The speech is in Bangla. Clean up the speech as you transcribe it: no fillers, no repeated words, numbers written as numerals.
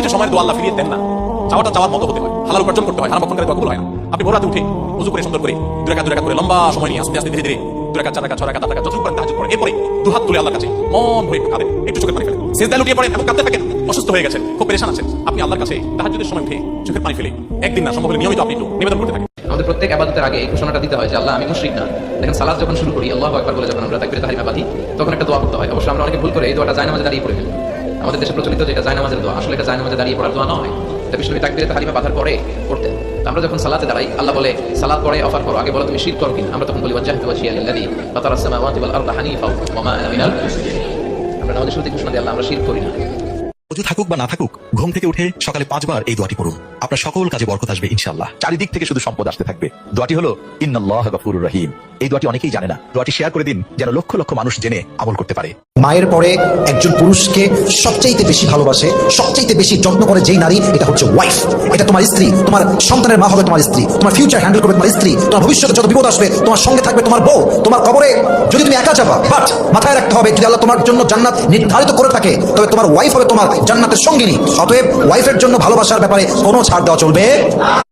কিছু সময়ের দোয়া আল্লাহ ফিরিয়ে দেন না। চাওয়াটা চাওয়ার মতো হতে হয়, হালাল উপার্জন করতে হয়, হারাম ভক্ষণ করে দোয়া কবুল হয় না। আপনি ভোর রাতে উঠে ওযু করে সুন্দর করে দুই রাকাত করে লম্বা সময় নিয়ে আস্তে আস্তে ধীরে ধীরে 2 রাকাত 4 রাকাত 6 রাকাত 8 রাকাত যতটুকু করেন তাহাজ্জুদ করেন, এরপরে দুহাত তুলে আল্লাহর কাছে মন ভরে একটু কাঁদেন, একটু চোখের পানি ফেলেন, সিজদায় লুটিয়ে পড়েন এবং কাঁদতে থাকেন। অসুস্থ হয়ে গেছেন, খুব পেরেশান আছেন, আপনি আল্লাহর কাছে তাহাজ্জুদের সময় উঠে চোখের পানি ফেলে একদিন না সম্ভব হলে নিয়মিত আপনি একটু নিবেদন করতে থাকেন। আমাদের প্রত্যেক ইবাদতের আগে এই ঘোষণাটা দিতে হয় যে আল্লাহ আমি মুশরিক না। দেখেন সালাত যখন শুরু করি আল্লাহু আকবার বলে যখন আমরা তাকবীরে তাহরিমা বাঁধি তখন একটা দোয়া করতে হয়। অবশ্য আমরা অনেকে ভুল করে এই দোয়াটা জায়নামাজে দাঁড়িয়ে পড়ে ফেলি। আমাদের দেশে প্রচলিত যেটা জায়নামাজের দোয়া, আসলে এটা জায়নামাজে দাঁড়িয়ে পড়ার দোয়া নয়। এটা বিষ্ণু তাকবীরে তাহরিমা বাঁধার পরে করতেন। আমরা যখন সালাতে দাঁড়াই আল্লাহ বলে সালাত পড়ে অফার করো, আগে বলো তুমি শিরক করো কিনা। আমরা তখন বলি ওয়াজহাতু ওয়াজহিয়া লিল্লাযী ফাতারাস সামাওয়াতি ওয়াল আরদা হানিফা ওয়া মা আনা মিনাল মুশরিকিন। আমরা আমাদের শুরুতে ঘোষণা দিই আল্লাহ আমরা শিরক করি না। ওযু থাকুক বা না থাকুক, ঘুম থেকে উঠে সকালে 5 বার এই দোয়াটি পড়ুন, আপনার সকল কাজে বরকত আসবে ইনশাআল্লাহ। চারিদিক থেকে শুধু সম্পদ আসতে থাকবে। দোয়াটি হলো ইন্নাল্লাহা গফুরুর রহিম। এই দোয়াটি অনেকেই জানে না। দোয়াটি শেয়ার করে দিন যেন লক্ষ লক্ষ মানুষ জেনে আমল করতে পারে। মায়ের পরে একজন পুরুষকে সবচাইতে বেশি ভালোবাসে, সবচাইতে বেশি যত্ন করে যেই নারী, এটা হচ্ছে ওয়াইফ। এটা তোমার স্ত্রী, তোমার সন্তানের মা হবে তোমার স্ত্রী, তোমার ফিউচার হ্যান্ডেল করবে তোমার স্ত্রী, তোমার ভবিষ্যতে যত বিপদ আসবে তোমার সঙ্গে থাকবে তোমার বউ। তোমার কবরে যদি তুমি একা যাবা, বাট মাথায় রাখতে হবে যদি আল্লাহ তোমার জন্য জান্নাত নির্ধারিত করে থাকে তবে তোমার ওয়াইফ হবে তোমার জান্নাতের সঙ্গিনী। অতএব ওয়াইফের জন্য ভালোবাসার ব্যাপারে কোনো ছাড় দেওয়া চলবে।